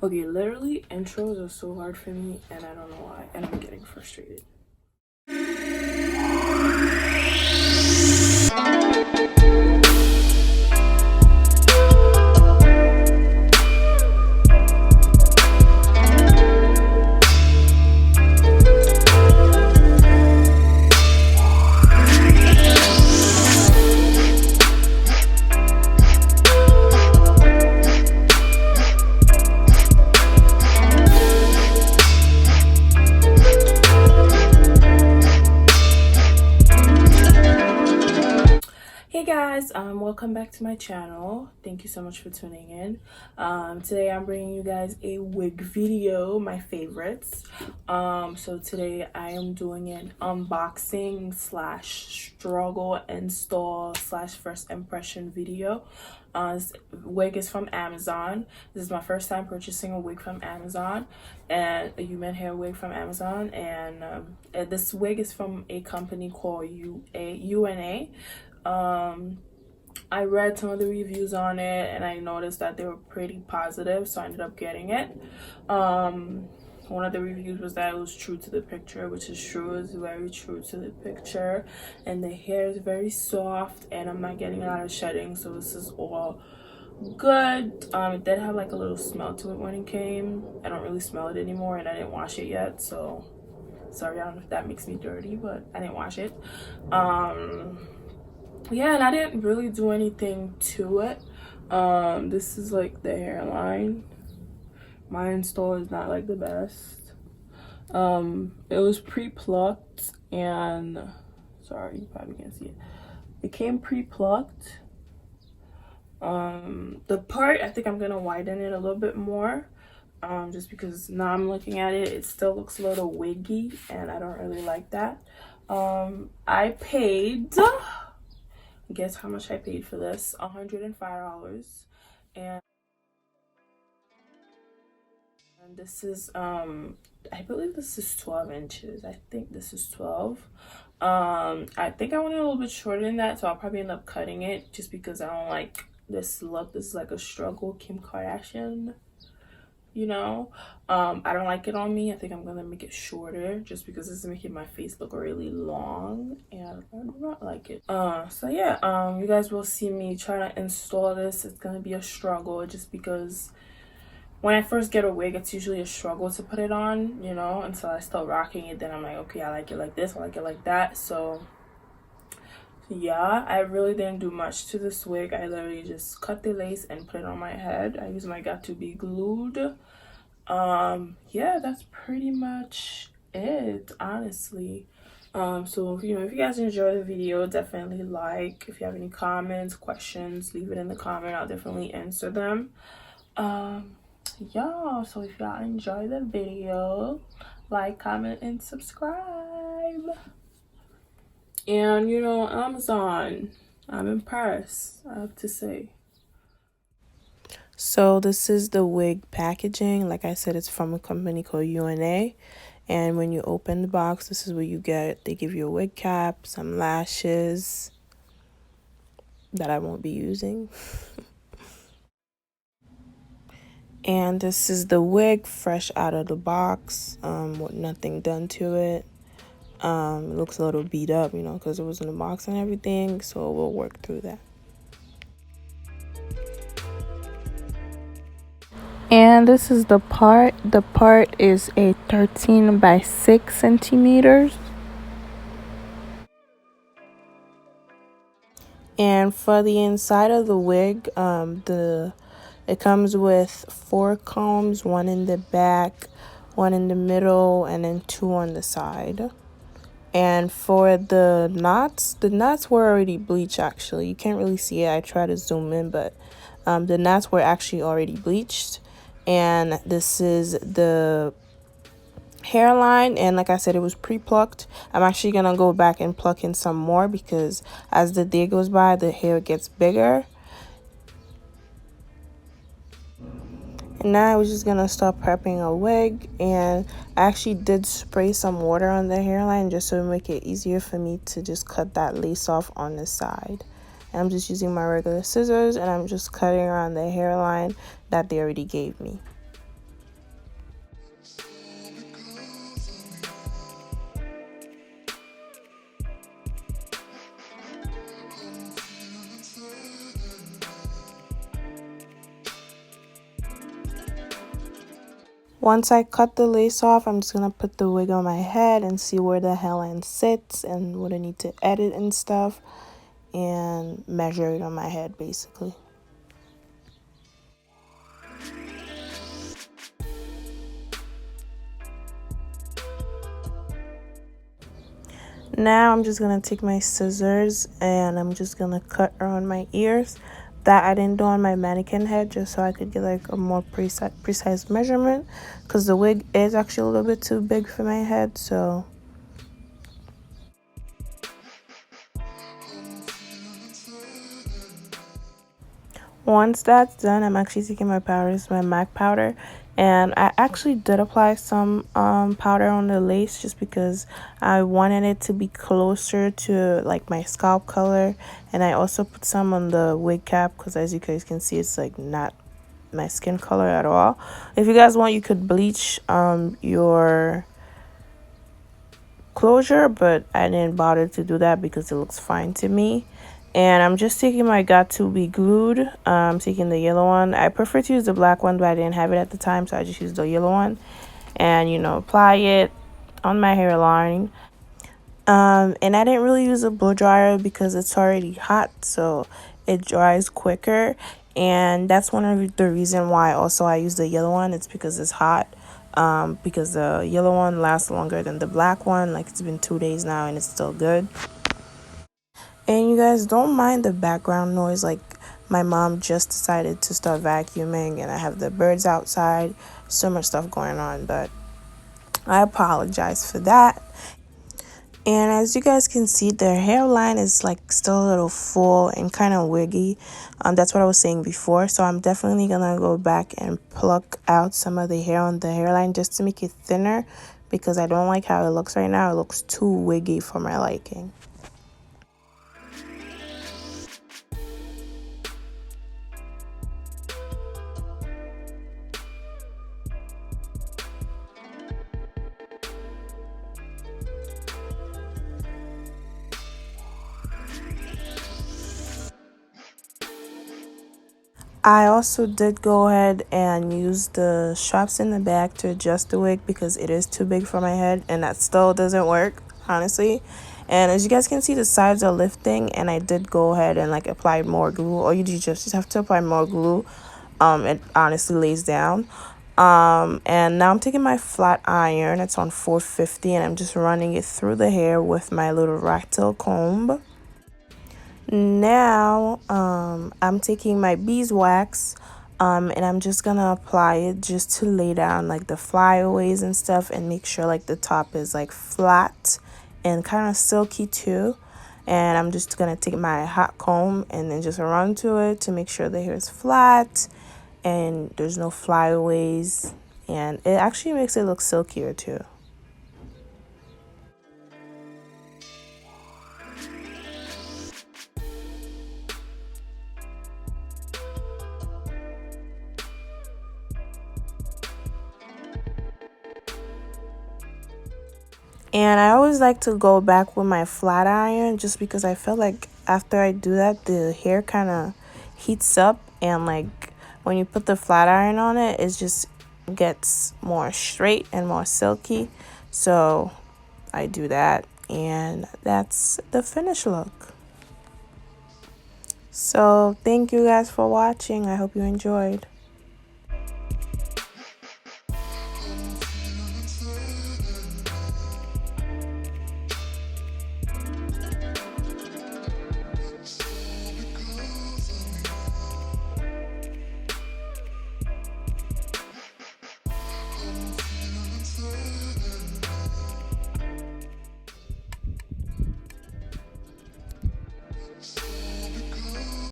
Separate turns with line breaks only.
Okay, literally intros are so hard for me and I don't know why, and I'm getting frustrated. Hey guys, welcome back to my channel. Thank you so much for tuning in. Today I'm bringing you guys a wig video, my favorites. So today I am doing an unboxing slash struggle install slash first impression video. This wig is from Amazon. This is my first time purchasing a wig from Amazon, and a human hair wig from Amazon. And this wig is from a company called UNA. I read some of the reviews on it and I noticed that they were pretty positive, so I ended up getting it. One of the reviews was that it was true to the picture, which is true. It's very true to the picture, and the hair is very soft and I'm not getting a lot of shedding, so this is all good. It did have like a little smell to it when it came. I don't really smell it anymore and I didn't wash it yet, so sorry, I don't know if that makes me dirty, but I didn't wash it. Yeah, and I didn't really do anything to it. This is like the hairline. My install is not like the best. It was pre-plucked, and sorry, you probably can't see it. It came pre-plucked. The part, I think I'm gonna widen it a little bit more, just because now I'm looking at it, it still looks a little wiggy and I don't really like that. I paid, guess how much I paid for this? $105. And this is I believe this is 12 inches. I think this is 12. I think I want it a little bit shorter than that, so I'll probably end up cutting it just because I don't like this look. This is like a struggle Kim Kardashian, you know. I don't like it on me. I think I'm gonna make it shorter just because this is making my face look really long and I do not like it. So yeah, you guys will see me try to install this. It's gonna be a struggle just because when I first get a wig, it's usually a struggle to put it on, you know, until I start rocking it. Then I'm like, okay, I like it like this, I like it like that. So yeah, I really didn't do much to this wig. I literally just cut the lace and put it on my head. I used my Got2b Glued. Yeah, that's pretty much it, honestly. So you know, if you guys enjoy the video, definitely like. If you have any comments, questions, leave it in the comment. I'll definitely answer them. Yeah, so if y'all enjoy the video, like, comment, and subscribe. And you know, Amazon, I'm impressed, I have to say. So this is the wig packaging. Like I said, it's from a company called UNA. And when you open the box, this is what you get. They give you a wig cap, some lashes that I won't be using. And this is the wig fresh out of the box, with nothing done to it. It looks a little beat up, you know, because it was in the box and everything, so we'll work through that. And this is the part. The part is a 13 by 6 centimeters. And for the inside of the wig, it comes with 4 combs, 1 in the back, 1 in the middle, and then 2 on the side. And for the knots were already bleached. Actually, you can't really see it. I try to zoom in, but the knots were actually already bleached. And this is the hairline, and like I said, it was pre-plucked. I'm actually gonna go back and pluck in some more because as the day goes by, the hair gets bigger. And now I was just gonna start prepping a wig, and I actually did spray some water on the hairline just to make it easier for me to just cut that lace off on the side. And I'm just using my regular scissors and I'm just cutting around the hairline that they already gave me.
Once I cut the lace off, I'm just gonna put the wig on my head and see where the hairline sits and what I need to edit and stuff, and measure it on my head basically. Now I'm just gonna take my scissors and I'm just gonna cut around my ears. That I didn't do on my mannequin head, just so I could get like a more precise measurement, because the wig is actually a little bit too big for my head. So once that's done, I'm actually taking my powders, my MAC powder, and I actually did apply some powder on the lace just because I wanted it to be closer to like my scalp color, and I also put some on the wig cap because as you guys can see, it's like not my skin color at all. If you guys want, you could bleach your closure, but I didn't bother to do that because it looks fine to me. And I'm just taking my Got To Be Glued. I'm taking the yellow one. I prefer to use the black one, but I didn't have it at the time, so I just used the yellow one. And, apply it on my hairline. And I didn't really use a blow dryer because it's already hot, so it dries quicker. And that's one of the reason why also I use the yellow one. It's because it's hot. Because the yellow one lasts longer than the black one. Like, it's been 2 days now and it's still good. And you guys don't mind the background noise. Like, my mom just decided to start vacuuming and I have the birds outside. So much stuff going on, but I apologize for that. And as you guys can see, their hairline is like still a little full and kind of wiggy. That's what I was saying before. So I'm definitely gonna go back and pluck out some of the hair on the hairline just to make it thinner, because I don't like how it looks right now. It looks too wiggy for my liking. I also did go ahead and use the straps in the back to adjust the wig because it is too big for my head, and that still doesn't work, honestly. And as you guys can see, the sides are lifting, and I did go ahead and like apply more glue. Or you just have to apply more glue. It honestly lays down. And now I'm taking my flat iron. It's on 450, and I'm just running it through the hair with my little rat-tail comb. Now, I'm taking my beeswax, and I'm just gonna apply it just to lay down like the flyaways and stuff and make sure like the top is like flat and kind of silky too. And I'm just gonna take my hot comb and then just run to it to make sure the hair is flat and there's no flyaways, and it actually makes it look silkier too. And I always like to go back with my flat iron just because I feel like after I do that, the hair kind of heats up. And like when you put the flat iron on it, it just gets more straight and more silky. So I do that. And that's the finished look. So thank you guys for watching. I hope you enjoyed.